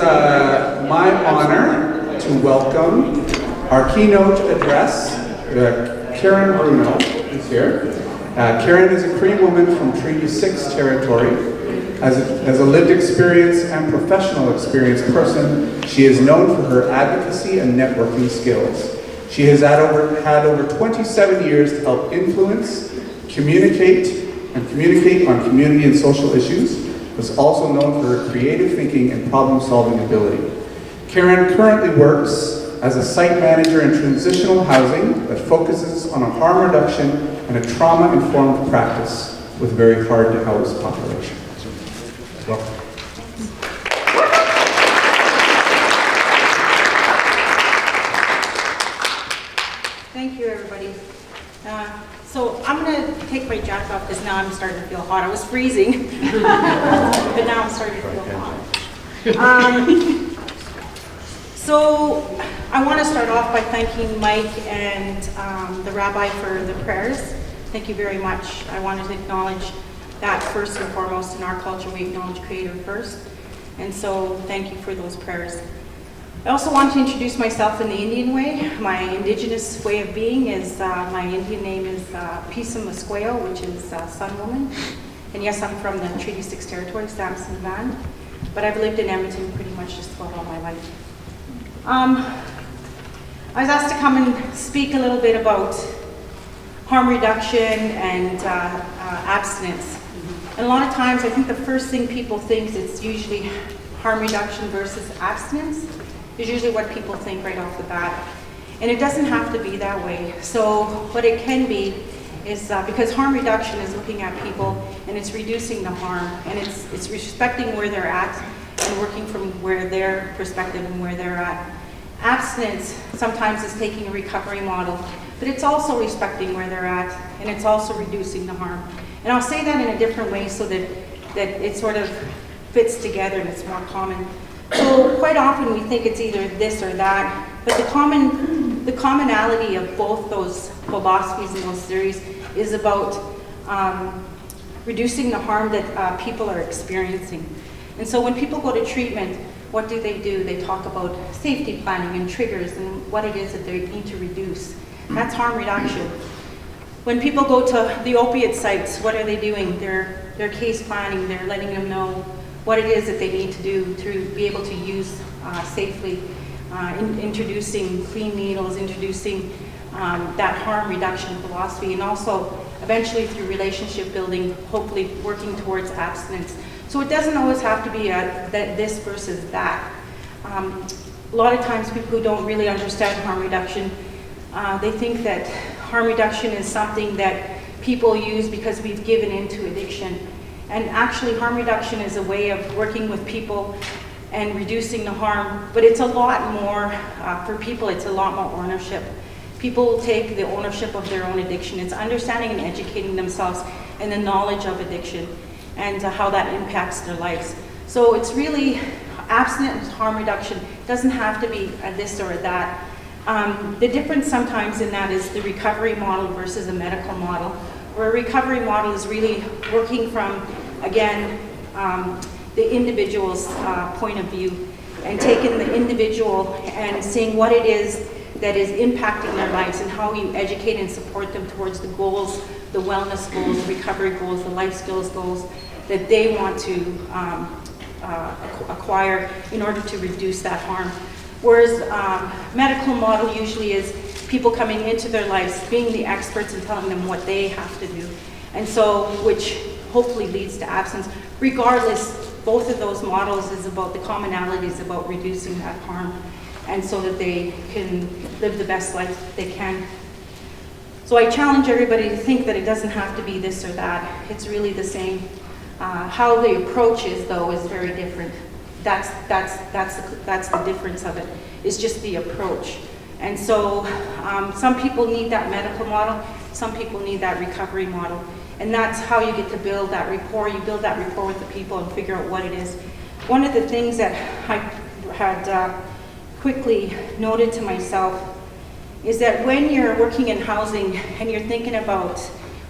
my honor to welcome our keynote address, Karen Bruno is here. Karen is a Cree woman from Treaty 6 territory. As a lived experience and professional experience person, she is known for her advocacy and networking skills. She has had over 27 years to help influence, communicate on community and social issues. Is also known for her creative thinking and problem-solving ability. Karen currently works as a site manager in transitional housing that focuses on a harm reduction and a trauma-informed practice with very hard-to-house population. Welcome. Thank you, everybody. So I'm going to take my jacket off because now I'm starting to feel hot. I was freezing, but now I'm starting to feel hot. So I want to start off by thanking Mike and the rabbi for the prayers. Thank you very much. I wanted to acknowledge that first and foremost. In our culture, we acknowledge Creator first. And so thank you for those prayers. I also want to introduce myself in the Indian way. My indigenous way of being is, my Indian name is Pisa Musqueo, which is Sun Woman. And yes, I'm from the Treaty 6 territory, Samson Van. But I've lived in Edmonton pretty much just about all my life. I was asked to come and speak a little bit about harm reduction and abstinence. And a lot of times, I think the first thing people think is usually harm reduction versus abstinence. Is usually what people think right off the bat. And it doesn't have to be that way. So what it can be is because harm reduction is looking at people and it's reducing the harm and it's respecting where they're at and working from where their perspective and where they're at. Abstinence sometimes is taking a recovery model, but it's also respecting where they're at and it's also reducing the harm. And I'll say that in a different way so that it sort of fits together and it's more common. So quite often we think it's either this or that, but the commonality of both those philosophies and those theories is about reducing the harm that people are experiencing. And so when people go to treatment, what do? They talk about safety planning and triggers and what it is that they need to reduce. That's harm reduction. When people go to the opiate sites, what are they doing? They're case planning, they're letting them know what it is that they need to do to be able to use safely, introducing clean needles, introducing that harm reduction philosophy, and also eventually through relationship building, hopefully working towards abstinence. So it doesn't always have to be this versus that. A lot of times people who don't really understand harm reduction, they think that harm reduction is something that people use because we've given into addiction. And actually, harm reduction is a way of working with people and reducing the harm, but it's a lot more, for people, it's a lot more ownership. People take the ownership of their own addiction. It's understanding and educating themselves and the knowledge of addiction and how that impacts their lives. So it's really, abstinence harm reduction doesn't have to be a this or a that. The difference sometimes in that is the recovery model versus a medical model, where a recovery model is really working from, again, the individual's point of view and taking the individual and seeing what it is that is impacting their lives and how you educate and support them towards the goals, the wellness goals, the recovery goals, the life skills goals that they want to acquire in order to reduce that harm. Whereas medical model usually is people coming into their lives, being the experts and telling them what they have to do. And so, which hopefully leads to absence. Regardless, both of those models is about the commonalities about reducing that harm and so that they can live the best life they can. So I challenge everybody to think that it doesn't have to be this or that. It's really the same. How the approach is, though, is very different. That's the difference of it. It's just the approach. And so some people need that medical model, some people need that recovery model. And that's how you get to build that rapport. You build that rapport with the people and figure out what it is. One of the things that I had quickly noted to myself is that when you're working in housing and you're thinking about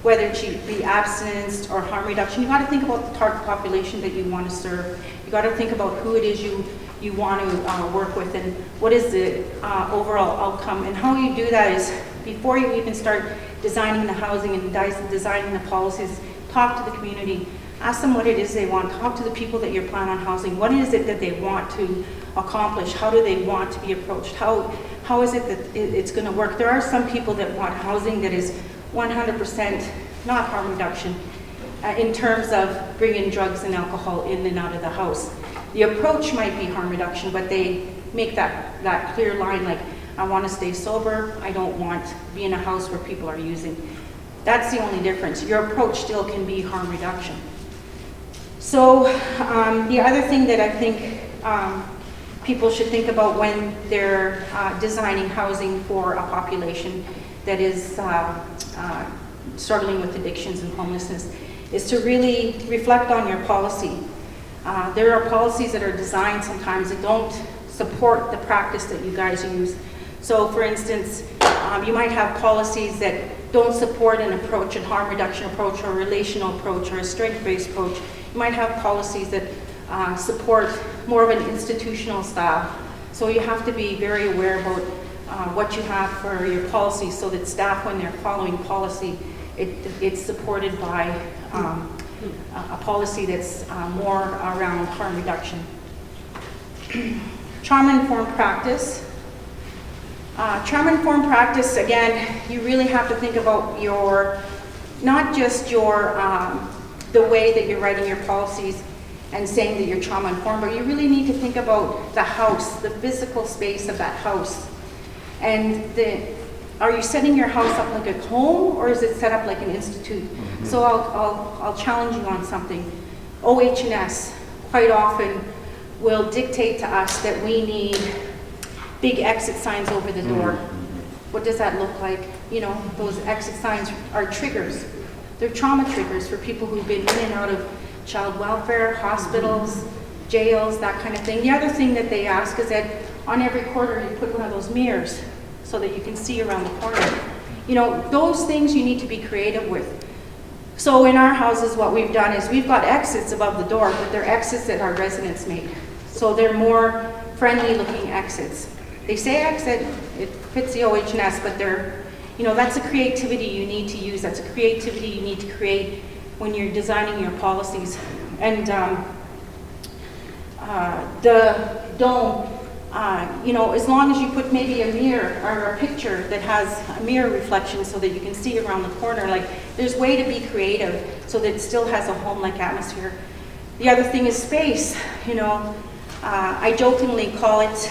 whether it be abstinence or harm reduction. You got to think about the target population that you want to serve. You got to think about who it is you want to work with, and what is the overall outcome. And how you do that is, before you even start designing the housing and designing the policies, talk to the community, ask them what it is they want, talk to the people that you're planning on housing, what is it that they want to accomplish, how do they want to be approached, how is it that it's going to work. There are some people that want housing that is 100% not harm reduction in terms of bringing drugs and alcohol in and out of the house. The approach might be harm reduction, but they make that clear line, like, I want to stay sober, I don't want to be in a house where people are using. That's the only difference. Your approach still can be harm reduction. So the other thing that I think people should think about when they're designing housing for a population that is struggling with addictions and homelessness is to really reflect on your policy. There are policies that are designed sometimes that don't support the practice that you guys use. So for instance, you might have policies that don't support an approach, a harm reduction approach, or a relational approach, or a strength-based approach. You might have policies that support more of an institutional style. So you have to be very aware about what you have for your policy, so that staff, when they're following policy, it's supported by a policy that's more around harm reduction. Trauma-informed practice. Trauma-informed practice, again, you really have to think about not just the way that you're writing your policies and saying that you're trauma-informed, but you really need to think about the house, the physical space of that house. And are you setting your house up like a home, or is it set up like an institute? Mm-hmm. So I'll challenge you on something. OH&S quite often will dictate to us that we need big exit signs over the door. What does that look like? You know, those exit signs are triggers. They're trauma triggers for people who've been in and out of child welfare, hospitals, jails, that kind of thing. The other thing that they ask is that on every corner you put one of those mirrors so that you can see around the corner. You know, those things you need to be creative with. So in our houses, what we've done is we've got exits above the door, but they're exits that our residents make. So they're more friendly looking exits. They say exit, it fits the OH&S, but that's a creativity you need to use. That's a creativity you need to create when you're designing your policies. And the dome, as long as you put maybe a mirror or a picture that has a mirror reflection so that you can see around the corner, like, there's way to be creative so that it still has a home-like atmosphere. The other thing is space. I jokingly call it,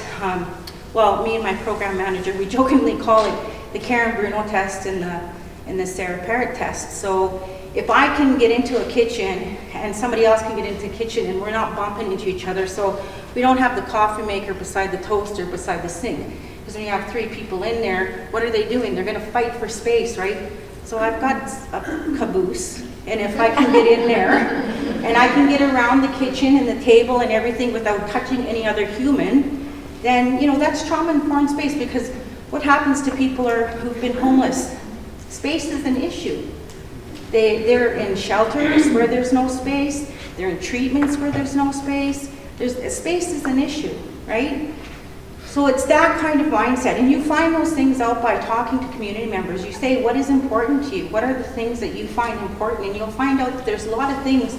me and my program manager, we jokingly call it the Karen Bruno test and the Sarah Parrott test. So if I can get into a kitchen and somebody else can get into the kitchen and we're not bumping into each other, so we don't have the coffee maker beside the toaster beside the sink. Because when you have 3 people in there, what are they doing? They're gonna fight for space, right? So I've got a caboose, and if I can get in there and I can get around the kitchen and the table and everything without touching any other human, then that's trauma-informed space. Because what happens to people who've been homeless? Space is an issue. They're in shelters where there's no space. They're in treatments where there's no space. Space is an issue, right? So it's that kind of mindset. And you find those things out by talking to community members. You say, what is important to you? What are the things that you find important? And you'll find out that there's a lot of things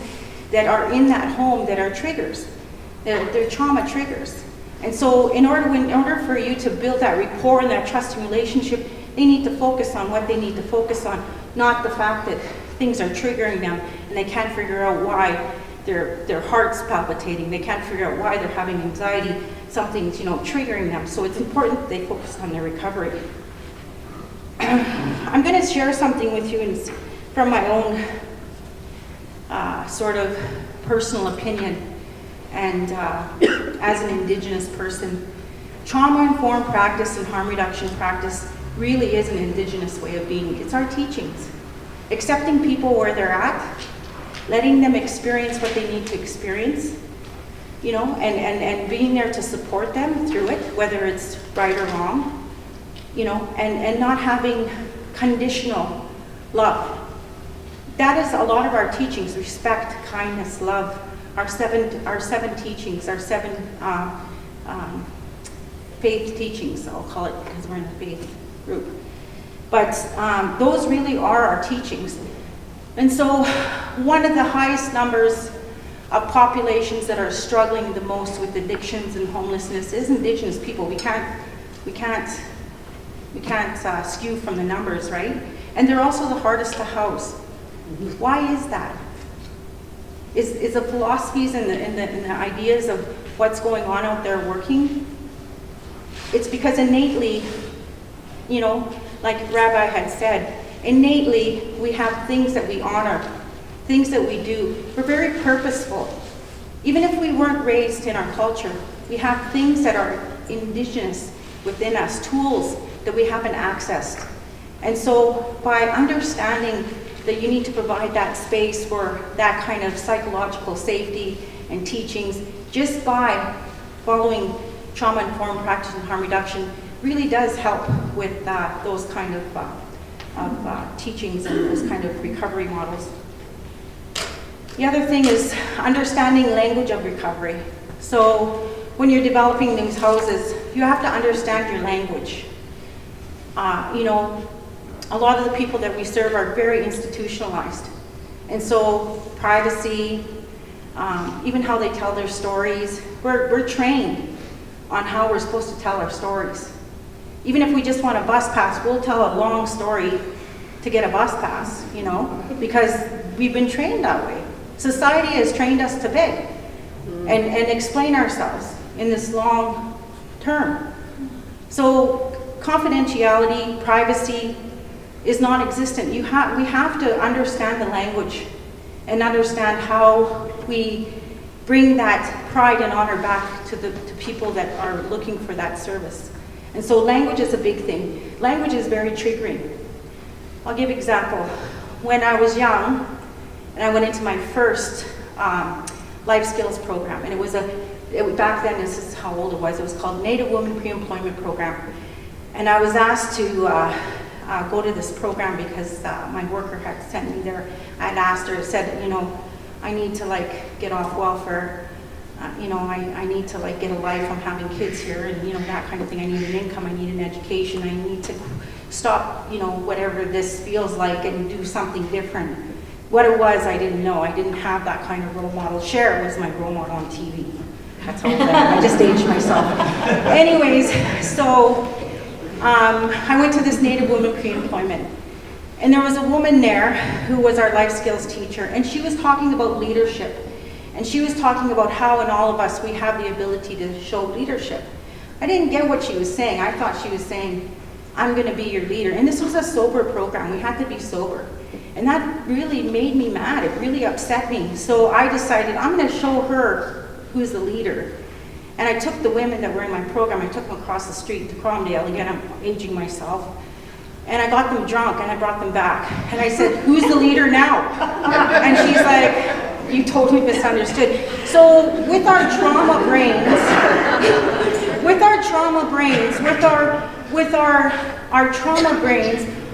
that are in that home that are triggers. They're trauma triggers. And so in order for you to build that rapport and that trusting relationship, they need to focus on what they need to focus on, not the fact that things are triggering them and they can't figure out why their heart's palpitating. They can't figure out why they're having anxiety. Something's triggering them. So it's important that they focus on their recovery. I'm going to share something with you from my own sort of personal opinion. And as an Indigenous person, trauma-informed practice and harm reduction practice really is an Indigenous way of being. It's our teachings. Accepting people where they're at, letting them experience what they need to experience, and being there to support them through it, whether it's right or wrong, and not having conditional love. that is a lot of our teachings: respect, kindness, love. Our seven teachings, our seven faith teachings, I'll call it, because we're in a faith group. But those really are our teachings. And so one of the highest numbers of populations that are struggling the most with addictions and homelessness is Indigenous people. We can't skew from the numbers, right? And they're also the hardest to house. Why is that? Is the philosophies and the ideas of what's going on out there working? It's because innately, like Rabbi had said, innately we have things that we honor, things that we do. We're very purposeful. Even if we weren't raised in our culture, we have things that are indigenous within us, tools that we haven't accessed. And so by understanding that you need to provide that space for that kind of psychological safety and teachings, just by following trauma-informed practice and harm reduction really does help with those kind of teachings and those kind of recovery models. The other thing is understanding language of recovery. So when you're developing these houses, you have to understand your language. A lot of the people that we serve are very institutionalized. And so privacy, even how they tell their stories, we're trained on how we're supposed to tell our stories. Even if we just want a bus pass, we'll tell a long story to get a bus pass, because we've been trained that way. Society has trained us to beg and explain ourselves in this long term. So confidentiality, privacy is non-existent. We have to understand the language and understand how we bring that pride and honor back to people that are looking for that service. And so language is a big thing. Language is very triggering. I'll give an example. When I was young, and I went into my first life skills program, and back then, this is how old it was called Native Women Pre-Employment Program. And I was asked to go to this program because my worker had sent me there. I had asked her, said, I need to get off welfare. I need to get a life. I'm having kids here, and that kind of thing. I need an income. I need an education. I need to stop, whatever this feels like and do something different. What it was, I didn't know. I didn't have that kind of role model. Cher was my role model on TV. That's how old I am. I just aged myself. Anyways, so I went to this Native Women Pre-Employment. And there was a woman there who was our life skills teacher, and she was talking about leadership. And she was talking about how in all of us we have the ability to show leadership. I didn't get what she was saying. I thought she was saying, I'm going to be your leader. And this was a sober program. We had to be sober. And that really made me mad. It really upset me. So I decided I'm going to show her who's the leader. And I took the women that were in my program, I took them across the street to Cromdale. Again, I'm aging myself. And I got them drunk and I brought them back. And I said, who's the leader now? And she's like, you totally misunderstood. So with our trauma brains,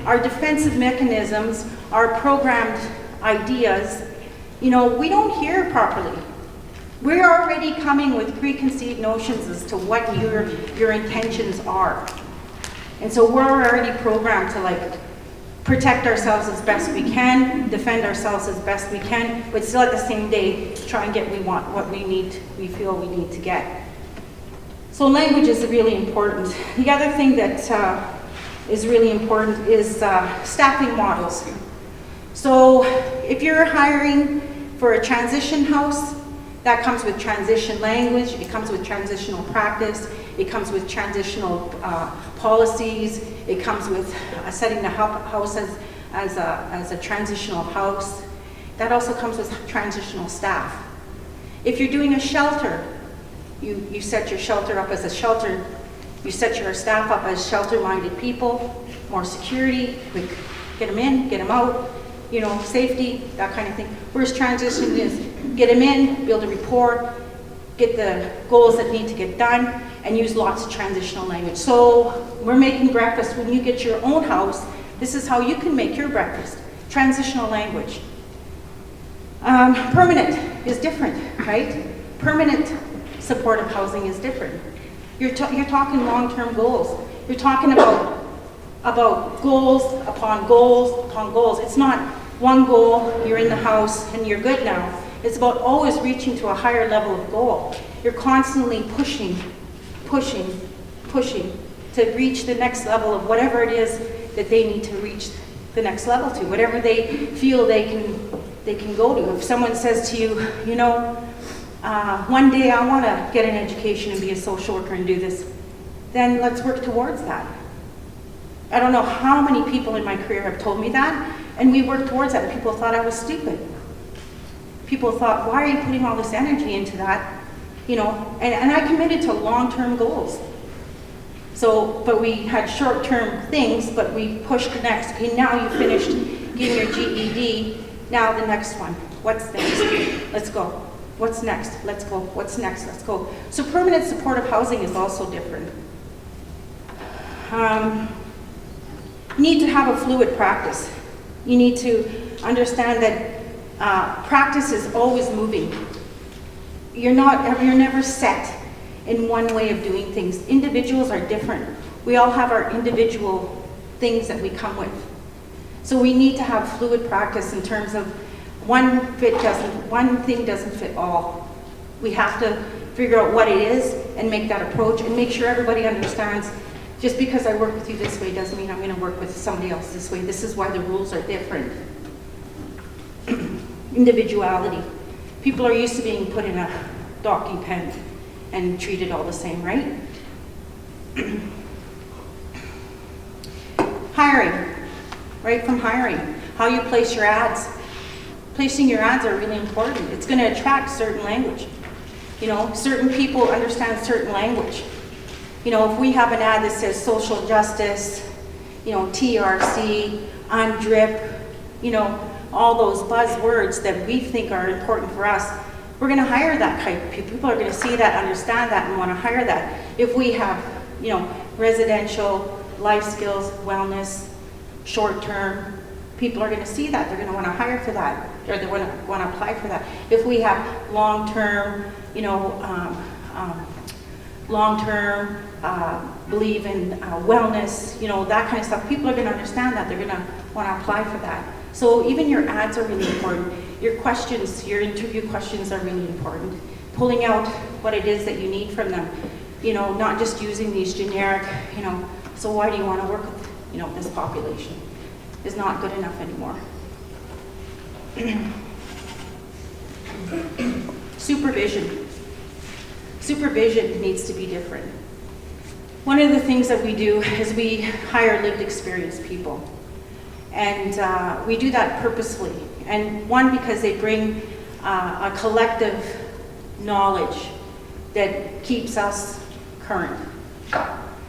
our defensive mechanisms, our programmed ideas, we don't hear properly. We're already coming with preconceived notions as to what your intentions are. And so we're already programmed to protect ourselves as best we can, defend ourselves as best we can, but still at the same day try and get what we feel we need to get. So language is really important. The other thing that is really important is staffing models. So if you're hiring for a transition house, that comes with transition language, it comes with transitional practice, it comes with transitional policies, it comes with setting the house as a transitional house. That also comes with transitional staff. If you're doing a shelter, you set your shelter up as a shelter, you set your staff up as shelter-minded people, more security, quick, get them in, get them out, safety, that kind of thing. Whereas transition is get them in, build a rapport, get the goals that need to get done, and use lots of transitional language. So we're making breakfast. When you get your own house, this is how you can make your breakfast. Transitional language. Permanent is different, right? Permanent supportive housing is different. You're talking long-term goals. You're talking about goals upon goals upon goals. It's not one goal, you're in the house and you're good now. It's about always reaching to a higher level of goal. You're constantly pushing to reach the next level of whatever it is that they need to reach the next level to, whatever they feel they can go to. If someone says to you, you know, one day I want to get an education and be a social worker and do this, then let's work towards that. I don't know how many people in my career have told me that, and we worked towards that, and people thought I was stupid. People thought, why are you putting all this energy into that? You know, and I committed to long-term goals. So, but we had short-term things, but we pushed the next. Okay, now you finished getting your GED, now the next one. What's next? Let's go. What's next? Let's go. What's next? Let's go. So permanent supportive housing is also different. You need to have a fluid practice. You need to understand that practice is always moving. You're never set in one way of doing things. Individuals are different. We all have our individual things that we come with. So we need to have fluid practice in terms of one thing doesn't fit all. We have to figure out what it is and make that approach and make sure everybody understands, just because I work with you this way doesn't mean I'm going to work with somebody else this way. This is why the rules are different. Individuality. People are used to being put in a docking pen and treated all the same, right? Hiring, right from hiring. How you place your ads. Placing your ads are really important. It's going to attract certain language. You know, certain people understand certain language. You know, if we have an ad that says social justice, you know, TRC, UNDRIP, you know, all those buzzwords that we think are important for us, we're going to hire that type of people. People are going to see that, understand that, and want to hire that. If we have, you know, residential, life skills, wellness, short-term, people are going to see that. They're going to want to hire for that, or they want to apply for that. If we have long-term, you know, long-term, believe in wellness, you know, that kind of stuff, people are going to understand that. They're going to want to apply for that. So even your ads are really important. Your questions, your interview questions are really important. Pulling out what it is that you need from them. You know, not just using these generic, you know, so why do you want to work with, you know, this population? Is not good enough anymore. Supervision. Supervision needs to be different. One of the things that we do is we hire lived experience people. And we do that purposefully. And one, because they bring a collective knowledge that keeps us current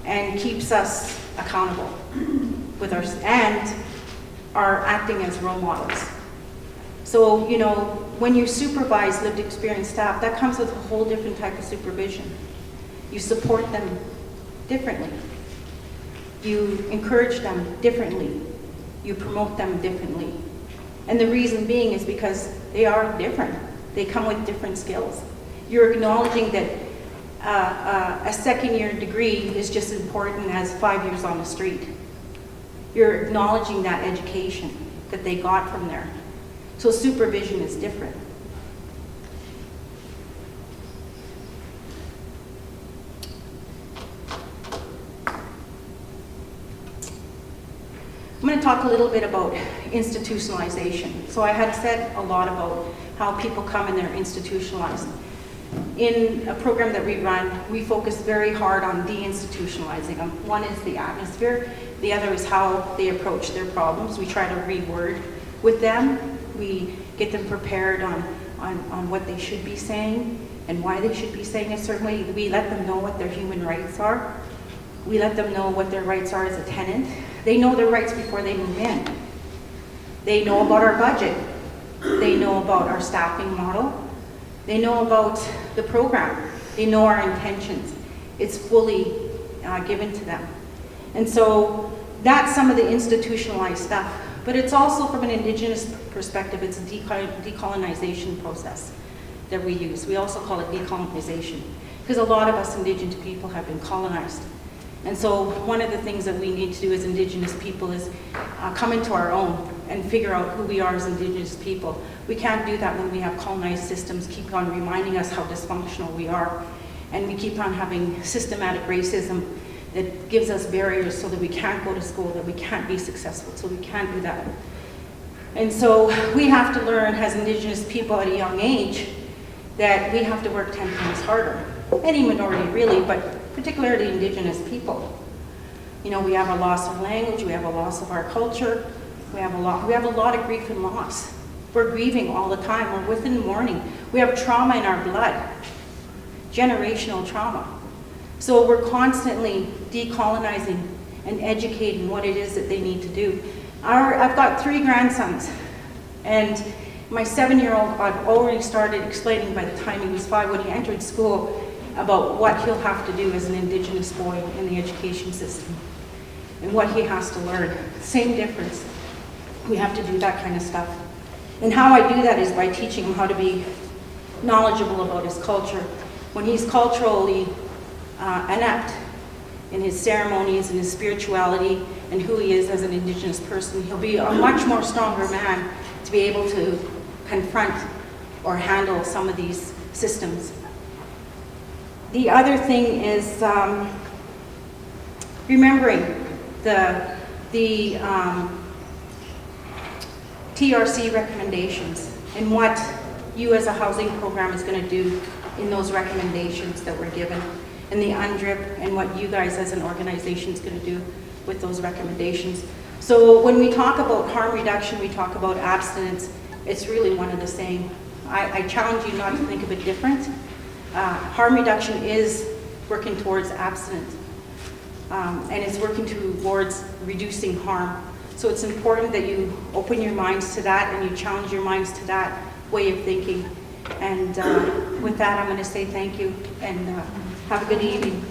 and keeps us accountable with our, and are acting as role models. So, you know, when you supervise lived experience staff, that comes with a whole different type of supervision. You support them differently. You encourage them differently. You promote them differently. And the reason being is because they are different. They come with different skills. You're acknowledging that a second-year degree is just as important as 5 years on the street. You're acknowledging that education that they got from there. So supervision is different. I'm going to talk a little bit about institutionalization. So I had said a lot about how people come and they're institutionalized. In a program that we run, we focus very hard on deinstitutionalizing them. One is the atmosphere. The other is how they approach their problems. We try to reword with them. We get them prepared on what they should be saying and why they should be saying a certain way. We let them know what their human rights are. We let them know what their rights are as a tenant. They know their rights before they move in. They know about our budget. They know about our staffing model. They know about the program. They know our intentions. It's fully given to them. And so that's some of the institutionalized stuff. But it's also from an Indigenous perspective, it's a decolonization process that we use. We also call it decolonization, because a lot of us Indigenous people have been colonized. And so one of the things that we need to do as Indigenous people is come into our own and figure out who we are as Indigenous people. We can't do that when we have colonized systems keep on reminding us how dysfunctional we are, and we keep on having systematic racism that gives us barriers so that we can't go to school, that we can't be successful, so we can't do that. And so we have to learn as Indigenous people at a young age that we have to work 10 times harder. Any minority really, but particularly Indigenous people. You know, we have a loss of language, we have a loss of our culture, we have a lot of grief and loss. We're grieving all the time, we're within mourning. We have trauma in our blood, generational trauma. So we're constantly decolonizing and educating what it is that they need to do. I've got 3 grandsons, and my 7-year-old, I've already started explaining by the time he was 5 when he entered school about what he'll have to do as an Indigenous boy in the education system and what he has to learn. Same difference. We have to do that kind of stuff. And how I do that is by teaching him how to be knowledgeable about his culture. When he's culturally inept in his ceremonies and his spirituality and who he is as an Indigenous person, he'll be a much more stronger man to be able to confront or handle some of these systems. The other thing is remembering the TRC recommendations and what you as a housing program is going to do in those recommendations that were given, and the UNDRIP, and what you guys as an organization is going to do with those recommendations. So when we talk about harm reduction, we talk about abstinence, it's really one and the same. I challenge you not to think of it different. Harm reduction is working towards abstinence, and it's working towards reducing harm. So it's important that you open your minds to that and you challenge your minds to that way of thinking. And with that, I'm going to say thank you and have a good evening.